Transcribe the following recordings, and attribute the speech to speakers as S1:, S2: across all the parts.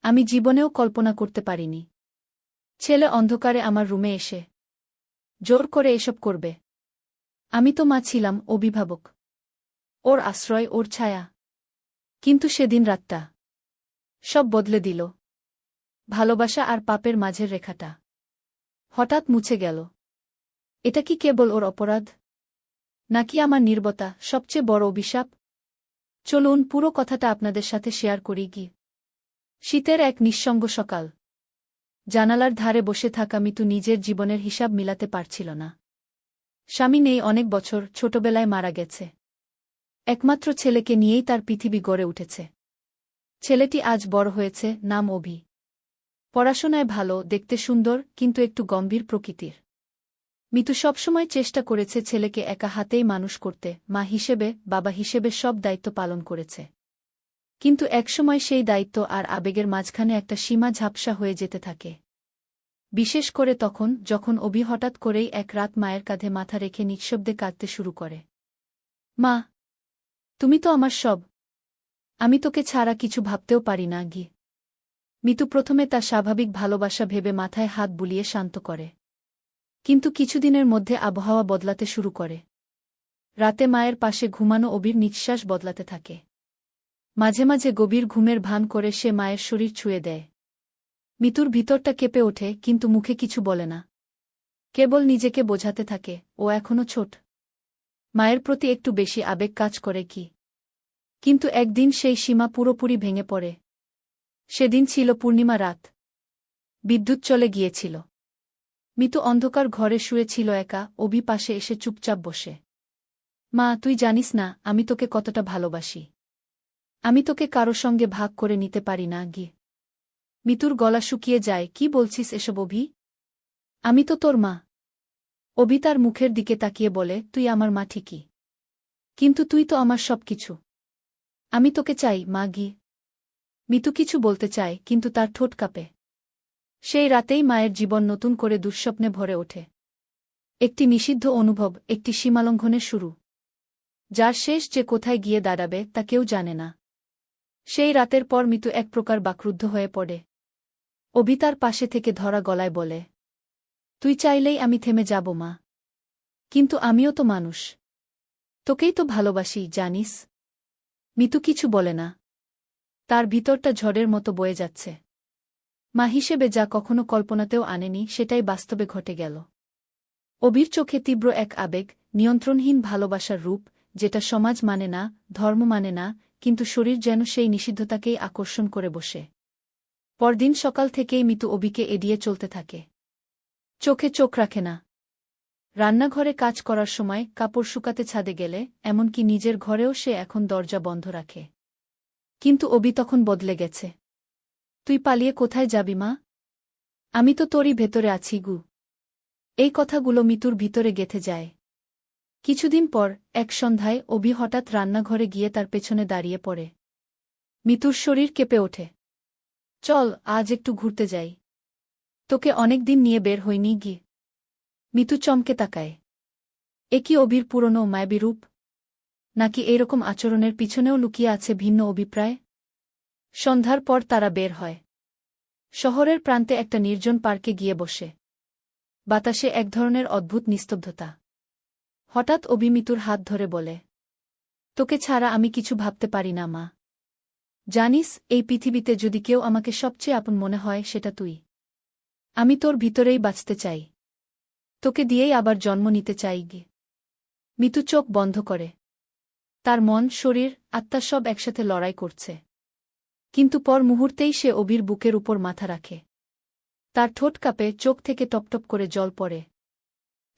S1: আমি জীবনেও কল্পনা করতে পারিনি ছেলে অন্ধকারে আমার রুমে এসে জোর করে এসব করবে। আমি তো মা ছিলাম, অভিভাবক, ওর আশ্রয়, ওর ছায়া। কিন্তু সেদিন রাতটা সব বদলে দিল। ভালোবাসা আর পাপের মাঝের রেখাটা হঠাৎ মুছে গেল। এটা কি কেবল ওর অপরাধ, নাকি আমার নীরবতা সবচেয়ে বড় অভিশাপ? চলুন পুরো কথাটা আপনাদের সাথে শেয়ার করি। শীতের এক নিঃসঙ্গ সকাল। জানালার ধারে বসে থাকা মিতু নিজের জীবনের হিসাব মিলাতে পারছিল না। স্বামী নেই অনেক বছর, ছোটবেলায় মারা গেছে। একমাত্র ছেলেকে নিয়েই তার পৃথিবী গড়ে উঠেছে। ছেলেটি আজ বড় হয়েছে, নাম অভি। পড়াশোনায় ভালো, দেখতে সুন্দর, কিন্তু একটু গম্ভীর প্রকৃতির। মিতু সবসময় চেষ্টা করেছে ছেলেকে একা হাতেই মানুষ করতে, মা হিসেবে, বাবা হিসেবে সব দায়িত্ব পালন করেছে। কিন্তু একসময় সেই দায়িত্ব আর আবেগের মাঝখানে একটা সীমা ঝাপসা হয়ে যেতে থাকে। বিশেষ করে তখন, যখন অভি হঠাৎ করেই এক রাত মায়ের কাঁধে মাথা রেখে নিঃশব্দে কাঁদতে শুরু করে। মা, তুমি তো আমার সব। আমি তোকে ছাড়া কিছু ভাবতেও পারি না। মিতু প্রথমে তার স্বাভাবিক ভালোবাসা ভেবে মাথায় হাত বুলিয়ে শান্ত করে। কিন্তু কিছুদিনের মধ্যে আবহাওয়া বদলাতে শুরু করে। রাতে মায়ের পাশে ঘুমানো অবির নিঃশ্বাস বদলাতে থাকে। মাঝে মাঝে গভীর ঘুমের ভান করে সে মায়ের শরীর ছুঁয়ে দেয়। মিতুর ভিতরটা কেঁপে ওঠে, কিন্তু মুখে কিছু বলে না। কেবল নিজেকে বোঝাতে থাকে, ও এখনো ছোট। মায়ের প্রতি একটু বেশি আবেগ কাজ করে। কিন্তু একদিন সেই সীমা পুরোপুরি ভেঙে পড়ে। সেদিন ছিল পূর্ণিমা রাত। বিদ্যুৎ চলে গিয়েছিল। মিতু অন্ধকার ঘরে শুয়েছিল একা, অভি পাশে এসে চুপচাপ বসে। মা, তুই জানিস না আমি তোকে কতটা ভালোবাসি। আমি তোকে কারো সঙ্গে ভাগ করে নিতে পারি না। মিতুর গলা শুকিয়ে যায়। কি বলছিস এসব অভি? আমি তো তোর মা। অভি তার মুখের দিকে তাকিয়ে বলে, তুই আমার মা ঠিকই, কিন্তু তুই তো আমার সব কিছু। আমি তোকে চাই মা। মিতু কিছু বলতে চায়, কিন্তু তার ঠোঁট কাঁপে। সেই রাতেই মায়ের জীবন নতুন করে দুঃস্বপ্নে ভরে ওঠে। একটি নিষিদ্ধ অনুভব, একটি সীমালঙ্ঘনের শুরু, যার শেষ যে কোথায় গিয়ে দাঁড়াবে তা কেউ জানে না। সেই রাতের পর মিতু এক প্রকার বাকরুদ্ধ হয়ে পড়ে। অভি তার পাশে থেকে ধরা গলায় বলে, তুই চাইলেই আমি থেমে যাব মা, কিন্তু আমিও তো মানুষ। তোকেই তো ভালোবাসি, জানিস। মিতু কিছু বলে না। তার ভিতরটা ঝড়ের মতো বয়ে যাচ্ছে। মা হিসেবে যা কখনো কল্পনাতেও আনেনি, সেটাই বাস্তবে ঘটে গেল। অভির চোখে তীব্র এক আবেগ, নিয়ন্ত্রণহীন ভালোবাসার রূপ, যেটা সমাজ মানে না, ধর্ম মানে না, কিন্তু শরীর যেন সেই নিষিদ্ধতাকেই আকর্ষণ করে বসে। পরদিন সকাল থেকেই মিতু অভিকে এড়িয়ে চলতে থাকে। চোখে চোখ রাখে না। রান্নাঘরে কাজ করার সময়, কাপড় শুকাতে ছাদে গেলে, এমনকি নিজের ঘরেও সে এখন দরজা বন্ধ রাখে। কিন্তু অভি তখন বদলে গেছে। তুই পালিয়ে কোথায় যাবি মা? আমি তো তোরই ভেতরে আছি। এই কথাগুলো মিতুর ভিতরে গেঁথে যায়। কিছুদিন পর, এক সন্ধ্যায় অভি হঠাৎ রান্নাঘরে গিয়ে তার পেছনে দাঁড়িয়ে পড়ে। মিতুর শরীর কেঁপে ওঠে। চল, আজ একটু ঘুরতে যাই। তোকে অনেকদিন নিয়ে বের হইনি। মিতু চমকে তাকায়। এ কি অভির পুরনো মায়াবী রূপ? নাকি এইরকম আচরণের পিছনেও লুকিয়ে আছে ভিন্ন অভিপ্রায়? সন্ধ্যার পর তারা বের হয়। শহরের প্রান্তে একটা নির্জন পার্কে গিয়ে বসে। বাতাসে এক ধরনের অদ্ভুত নিস্তব্ধতা। হঠাৎ অভি মিতুর হাত ধরে বলে, তোকে ছাড়া আমি কিছু ভাবতে পারি না মা। জানিস, এই পৃথিবীতে যদি কেউ আমাকে সবচেয়ে আপন মনে হয়, সেটা তুই। আমি তোর ভিতরেই বাঁচতে চাই। তোকে দিয়েই আবার জন্ম নিতে চাই। মিতু চোখ বন্ধ করে। তার মন, শরীর, আত্মা সব একসাথে লড়াই করছে। কিন্তু পর মুহূর্তেই সে অভির বুকের উপর মাথা রাখে। তার ঠোঁট কাঁপে, চোখ থেকে টপটপ করে জল পড়ে।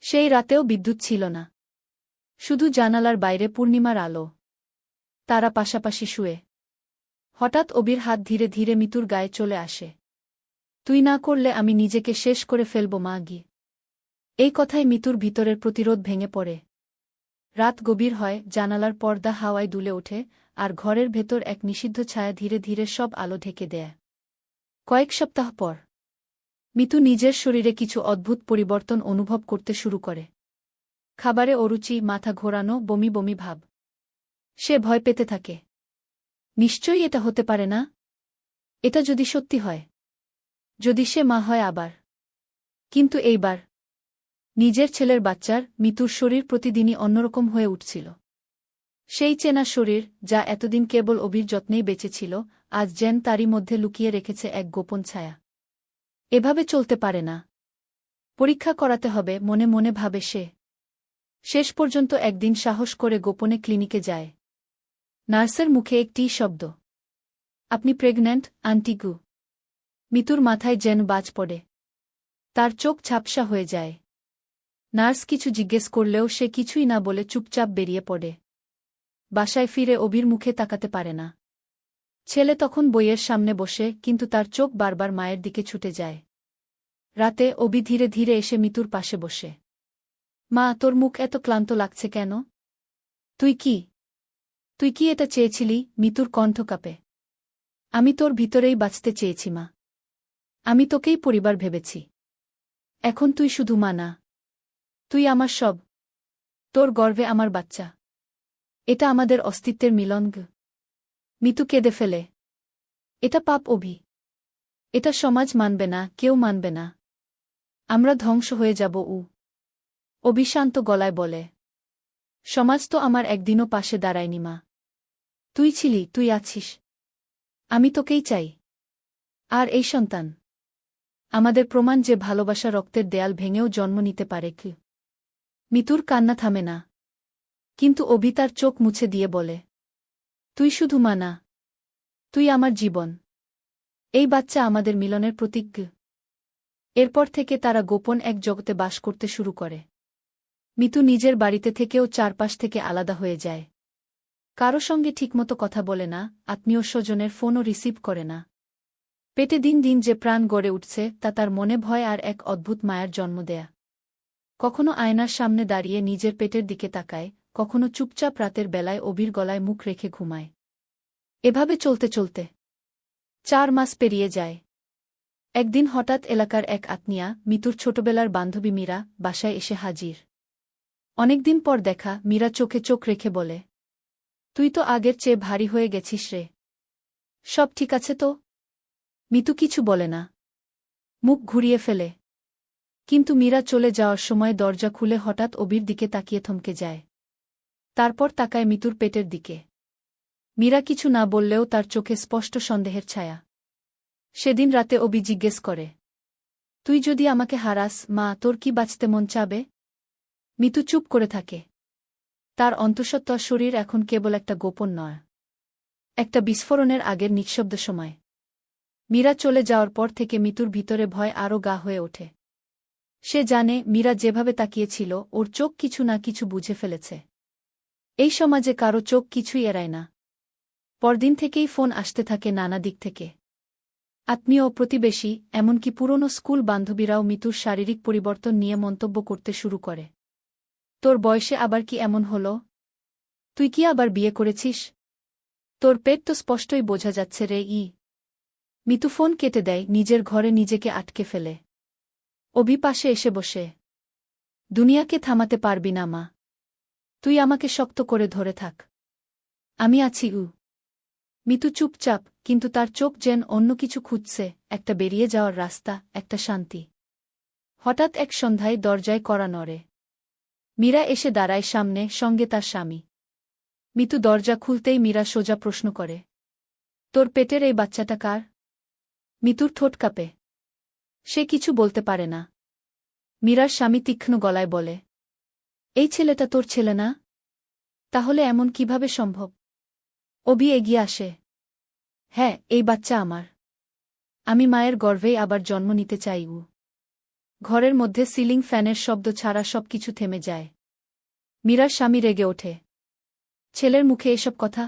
S1: সেই রাতেও বিদ্যুৎ ছিল না। শুধু জানালার বাইরে পূর্ণিমার আলো। তারা পাশাপাশি শুয়ে। হঠাৎ অভির হাত ধীরে ধীরে মিতুর গায়ে চলে আসে। তুই না করলে আমি নিজেকে শেষ করে ফেলব মা। এই কথায় মিতুর ভিতরের প্রতিরোধ ভেঙে পড়ে। রাত গভীর হয়, জানালার পর্দা হাওয়ায় দুলে ওঠে, আর ঘরের ভেতর এক নিষিদ্ধ ছায়া ধীরে ধীরে সব আলো ঢেকে দেয়। কয়েক সপ্তাহ পর মিতু নিজের শরীরে কিছু অদ্ভুত পরিবর্তন অনুভব করতে শুরু করে। খাবারে অরুচি, মাথা ঘোরানো, বমি বমি ভাব। সে ভয় পেতে থাকে। নিশ্চয়ই এটা হতে পারে না। এটা যদি সত্যি হয়, যদি সে মা হয় আবার। কিন্তু এইবার নিজের ছেলের বাচ্চার মিতুর শরীর প্রতিদিনই অন্যরকম হয়ে উঠছিল। সেই চেনা শরীর, যা এতদিন কেবল অভির যত্নেই বেঁচেছিল, আজ যেন তারই মধ্যে লুকিয়ে রেখেছে এক গোপন ছায়া। এভাবে চলতে পারে না। পরীক্ষা করাতে হবে, মনে মনে ভাবে সে। শেষ পর্যন্ত একদিন সাহস করে গোপনে ক্লিনিকে যায়। নার্সের মুখে একটি শব্দ, আপনি প্রেগন্যান্ট, আন্টি গু। মিতুর মাথায় যেন বাজ পড়ে। তার চোখ ঝাপসা হয়ে যায়। নার্স কিছু জিজ্ঞেস করলেও সে কিছুই না বলে চুপচাপ বেরিয়ে পড়ে। বাসায় ফিরে অভির মুখে তাকাতে পারে না। ছেলে তখন বইয়ের সামনে বসে, কিন্তু তার চোখ বারবার মায়ের দিকে ছুটে যায়। রাতে অভি ধীরে ধীরে এসে মিতুর পাশে বসে। মা, তোর মুখ এত ক্লান্ত লাগছে কেন? তুই কি এটা চেয়েছিলি? মিতুর কণ্ঠ কাঁপে। আমি তোর ভিতরেই বাঁচতে চেয়েছি মা। আমি তোকেই পরিবার ভেবেছি। এখন তুই শুধু মা না, তুই আমার সব। তোর গর্ভে আমার বাচ্চা। এটা আমাদের অস্তিত্বের মিলন। মিতু কেঁদে ফেলে। এটা পাপ অভি। এটা সমাজ মানবে না, কেউ মানবে না। আমরা ধ্বংস হয়ে যাব। অভি শান্ত গলায় বলে, সমাজ তো আমার একদিনও পাশে দাঁড়ায়নি মা। তুই ছিলি, তুই আছিস। আমি তোকেই চাই। আর এই সন্তান আমাদের প্রমাণ যে ভালোবাসা রক্তের দেয়াল ভেঙেও জন্ম নিতে পারে। কি মিতুর কান্না থামে না। কিন্তু অভি তার চোখ মুছে দিয়ে বলে, তুই শুধু মা না, তুই আমার জীবন। এই বাচ্চা আমাদের মিলনের প্রতীক। এরপর থেকে তারা গোপন এক জগতে বাস করতে শুরু করে। মিতু নিজের বাড়িতে থেকেও চারপাশ থেকে আলাদা হয়ে যায়। কারো সঙ্গে ঠিকমতো কথা বলে না, আত্মীয় স্বজনের ফোনও রিসিভ করে না। পেটে দিন দিন যে প্রাণ গড়ে উঠছে, তা তার মনে ভয় আর এক অদ্ভুত মায়ার জন্ম দেয়া। কখনো আয়নার সামনে দাঁড়িয়ে নিজের পেটের দিকে তাকায়, কখনো চুপচাপ রাতের বেলায় অভির গলায় মুখ রেখে ঘুমায়। এভাবে চলতে চলতে 4 মাস পেরিয়ে যায়। একদিন হঠাৎ এলাকার এক আত্মীয়া, মিতুর ছোটবেলার বান্ধবী মীরা, বাসায় এসে হাজির। অনেকদিন পর দেখা। মীরা চোখে চোখ রেখে বলে, তুই তো আগের চেয়ে ভারী হয়ে গেছিস রে। সব ঠিক আছে তো? মিতু কিছু বলে না, মুখ ঘুরিয়ে ফেলে। কিন্তু মীরা চলে যাওয়ার সময় দরজা খুলে হঠাৎ অভির দিকে তাকিয়ে থমকে যায়। তারপর তাকায় মিতুর পেটের দিকে। মীরা কিছু না বললেও তার চোখে স্পষ্ট সন্দেহের ছায়া। সেদিন রাতে অভি জিজ্ঞেস করে, তুই যদি আমাকে হারাস মা, তোর কি বাঁচতে মন চাবে? মিতু চুপ করে থাকে। তার অন্তঃসত্ত্বা শরীর এখন কেবল একটা গোপন নয়, একটা বিস্ফোরণের আগের নিঃশব্দ সময়। মীরা চলে যাওয়ার পর থেকে মিতুর ভিতরে ভয় আরও গা হয়ে ওঠে। সে জানে, মীরা যেভাবে তাকিয়েছিল, ওর চোখ কিছু না কিছু বুঝে ফেলেছে। এই সমাজে কারো চোখ কিছুই এড়ায় না। পরদিন থেকেই ফোন আসতে থাকে নানা দিক থেকে। আত্মীয়, প্রতিবেশী, এমনকি পুরনো স্কুল বান্ধবীরাও মিতুর শারীরিক পরিবর্তন নিয়ে মন্তব্য করতে শুরু করে। তোর বয়সে আবার কি এমন হলো? তুই কি আবার বিয়ে করেছিস? তোর পেট তো স্পষ্টই বোঝা যাচ্ছে রে। মিতু ফোন কেটে দেয়, নিজের ঘরে নিজেকে আটকে ফেলে। অভি পাশে এসে বসে। দুনিয়াকে থামাতে পারবি না মা। তুই আমাকে শক্ত করে ধরে থাক। আমি আছি। মিতু চুপচাপ, কিন্তু তার চোখ যেন অন্য কিছু খুঁজছে, একটা বেরিয়ে যাওয়ার রাস্তা, একটা শান্তি। হঠাৎ এক সন্ধ্যায় দরজায় কড়া নড়ে। মীরা এসে দাঁড়ায় সামনে, সঙ্গে তার স্বামী। মিতু দরজা খুলতেই মীরা সোজা প্রশ্ন করে, তোর পেটের এই বাচ্চাটা কার? মিতুর ঠোঁট কাঁপে। সে কিছু বলতে পারে না। মীরার স্বামী তীক্ষ্ণ গলায় বলে, এই ছেলেটা তোর ছেলে না? তাহলে এমন কিভাবে সম্ভব? অভি এগিয়ে আসে। হ্যাঁ, এই বাচ্চা আমার। আমি মায়ের গর্ভেই আবার জন্ম নিতে চাই। ঘরের মধ্যে সিলিং ফ্যানের শব্দ ছাড়া সবকিছু থেমে যায়। মীরার স্বামী রেগে ওঠে। ছেলের মুখে এসব কথা?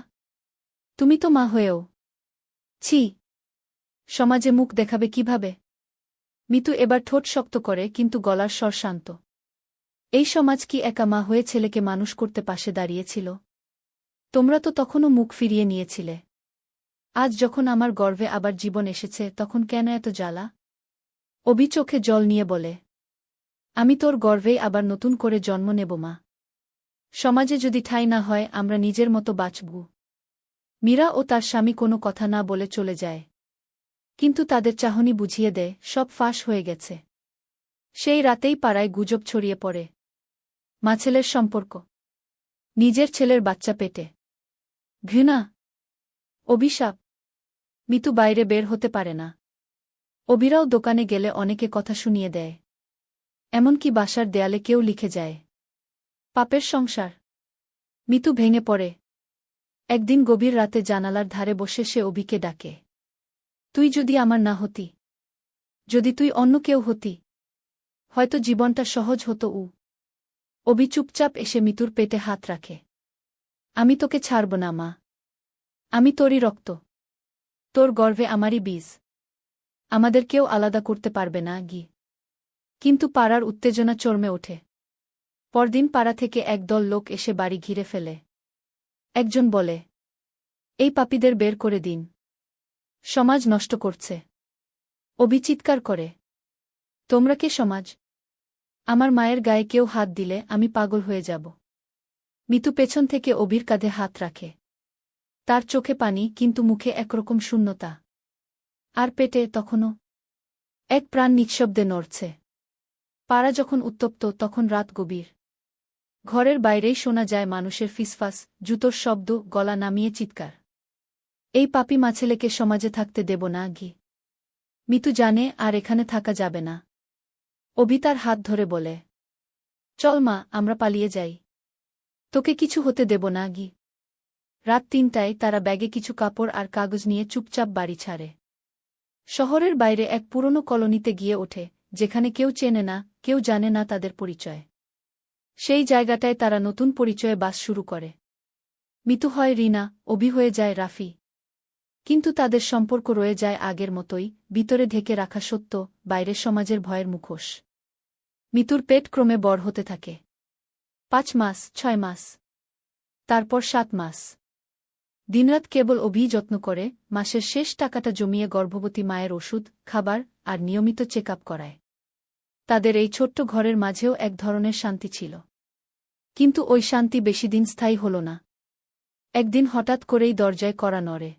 S1: তুমি তো মা হয়েও। ছি! সমাজে মুখ দেখাবে কিভাবে? মিতু এবার ঠোঁট শক্ত করে, কিন্তু গলার স্বর শান্ত। এই সমাজ কি একা মা হয়ে ছেলেকে মানুষ করতে পাশে দাঁড়িয়েছিল? তোমরা তো তখনও মুখ ফিরিয়ে নিয়েছিলে। আজ যখন আমার গর্ভে আবার জীবন এসেছে, তখন কেন এত জ্বালা? অভি চোখে জল নিয়ে বলে, আমি তোর গর্ভেই আবার নতুন করে জন্ম নেব মা। সমাজে যদি ঠাঁই না হয়, আমরা নিজের মতো বাঁচব। মীরা ও তার স্বামী কোনো কথা না বলে চলে যায়। কিন্তু তাদের চাহনি বুঝিয়ে দেয় সব ফাঁস হয়ে গেছে। সেই রাতেই পাড়ায় গুজব ছড়িয়ে পড়ে। মা ছেলের সম্পর্ক, নিজের ছেলের বাচ্চা পেটে, ঘৃণা, অভিশাপ। মিতু বাইরে বের হতে পারে না। অভিরাও দোকানে গেলে অনেকে কথা শুনিয়ে দেয়। এমনকি বাসার দেয়ালে কেউ লিখে যায়, পাপের সংসার। মিতু ভেঙে পড়ে। একদিন গভীর রাতে জানালার ধারে বসে সে অভিকে ডাকে, তুই যদি আমার না হতি, যদি তুই অন্য কেউ হতি, হয়তো জীবনটা সহজ হতো। অভি চুপচাপ এসে মিতুর পেটে হাত রাখে। আমি তোকে ছাড়ব না মা। আমি তোরই রক্ত, তোর গর্ভে আমারই বীজ। আমাদের কেউ আলাদা করতে পারবে না গি। কিন্তু পাড়ার উত্তেজনা চরমে ওঠে। পরদিন পাড়া থেকে একদল লোক এসে বাড়ি ঘিরে ফেলে। একজন বলে, এই পাপীদের বের করে দিন, সমাজ নষ্ট করছে। অভি চিৎকার করে, তোমরা কে সমাজ? আমার মায়ের গায়ে কেউ হাত দিলে আমি পাগল হয়ে যাব। মিতু পেছন থেকে অভির কাঁধে হাত রাখে। তার চোখে পানি, কিন্তু মুখে একরকম শূন্যতা। আর পেটে তখনও এক প্রাণ নিঃশব্দে নড়ছে। পাড়া যখন উত্তপ্ত, তখন রাত গভীর। ঘরের বাইরেই শোনা যায় মানুষের ফিসফাস, জুতোর শব্দ, গলা নামিয়ে চিৎকার। এই পাপী মাছেলেকে সমাজে থাকতে দেব না গি। মিতু জানে আর এখানে থাকা যাবে না। অভি তার হাত ধরে বলে, চল মা, আমরা পালিয়ে যাই। তোকে কিছু হতে দেব না গি। রাত ৩টায় তারা ব্যাগে কিছু কাপড় আর কাগজ নিয়ে চুপচাপ বাড়ি ছাড়ে। শহরের বাইরে এক পুরনো কলোনিতে গিয়ে ওঠে, যেখানে কেউ চেনে না, কেউ জানে না তাদের পরিচয়। সেই জায়গাটায় তারা নতুন পরিচয়ে বাস শুরু করে। মিতু হয় রিনা, অভি হয়ে যায় রাফি। কিন্তু তাদের সম্পর্ক রয়ে যায় আগের মতোই, ভিতরে ঢেকে রাখা সত্য, বাইরের সমাজের ভয়ের মুখোশ। মিতুর পেট ক্রমে বড় হতে থাকে। ৫ মাস, ৬ মাস, তারপর ৭ মাস। দিনরাত কেবল অভি যত্ন করে, মাসের শেষ টাকাটা জমিয়ে গর্ভবতী মায়ের ওষুধ, খাবার আর নিয়মিত চেক আপ করায়। তাদের এই ছোট্ট ঘরের মাঝেও এক ধরনের শান্তি ছিল। কিন্তু ওই শান্তি বেশিদিন স্থায়ী হল না। একদিন হঠাৎ করেই দরজায় কড়া নড়ে।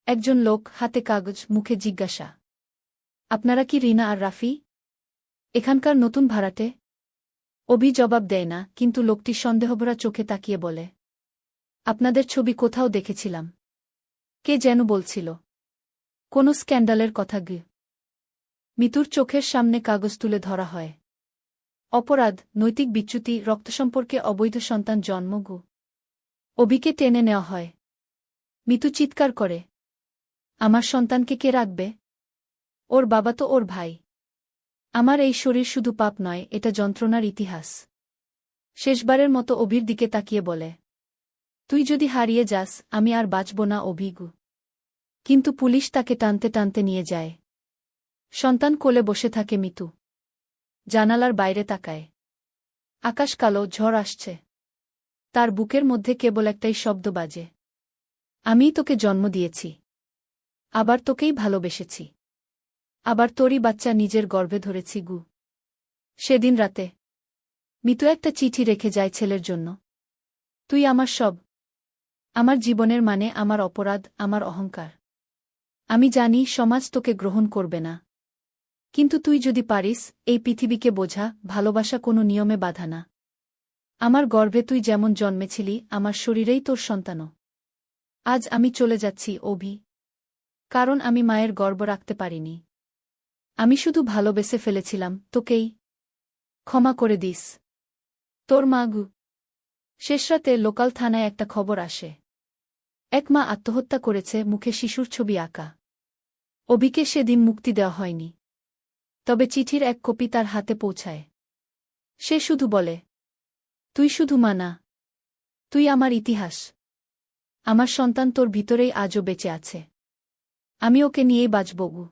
S1: একজন লোক, হাতে কাগজ, মুখে জিজ্ঞাসা, আপনারা কি রিনা আর রাফি? এখানকার নতুন ভাড়াটে? অভি জবাব দেয় না, কিন্তু লোকটি সন্দেহভরা চোখে তাকিয়ে বলে, আপনাদের ছবি কোথাও দেখেছিলাম। কে যেন বলছিল, কোনো স্ক্যান্ডালের কথা গে। মিতুর চোখের সামনে কাগজ তুলে ধরা হয়। অপরাধ, নৈতিক বিচ্যুতি, রক্তসম্পর্কে অবৈধ সন্তান জন্মগু। অভিকে টেনে নেওয়া হয়। মিতু চিৎকার করে, আমার সন্তানকে কে রাখবে? ওর বাবা তো ওর ভাই। আমার এই শরীর শুধু পাপ নয়, এটা যন্ত্রণার ইতিহাস। শেষবারের মতো অভির দিকে তাকিয়ে বলে, তুই যদি হারিয়ে যাস, আমি আর বাঁচব না অভিগু। কিন্তু পুলিশ তাকে টানতে টানতে নিয়ে যায়। সন্তান কোলে বসে থাকে মিতু। জানালার বাইরে তাকায়। আকাশ কালো, ঝড় আসছে। তার বুকের মধ্যে কেবল একটাই শব্দ বাজে, আমিই তোকে জন্ম দিয়েছি, আবার তোকেই ভালোবেসেছি, আবার তোরই বাচ্চা নিজের গর্ভে ধরেছি গু। সেদিন রাতে মিতু একটা চিঠি রেখে যায় ছেলের জন্য। তুই আমার সব, আমার জীবনের মানে, আমার অপরাধ, আমার অহংকার। আমি জানি সমাজ তোকে গ্রহণ করবে না, কিন্তু তুই যদি পারিস, এই পৃথিবীকে বোঝা, ভালোবাসা কোনো নিয়মে বাধা না। আমার গর্ভে তুই যেমন জন্মেছিলি, আমার শরীরেই তোর সন্তানও। আজ আমি চলে যাচ্ছি অভি, কারণ আমি মায়ের গর্ব রাখতে পারিনি। আমি শুধু ভালোবেসে ফেলেছিলাম, তোকেই ক্ষমা করে দিস, তোর মা গু। শেষরাতে লোকাল থানায় একটা খবর আসে, এক মা আত্মহত্যা করেছে, মুখে শিশুর ছবি আঁকা। অভিকে সেদিন মুক্তি দেওয়া হয়নি, তবে চিঠির এক কপি তার হাতে পৌঁছায়। সে শুধু বলে, তুই শুধু মা না, তুই আমার ইতিহাস। আমার সন্তান তোর ভিতরেই আজও বেঁচে আছে। আমি ওকে নিয়েই বাঁচব গু।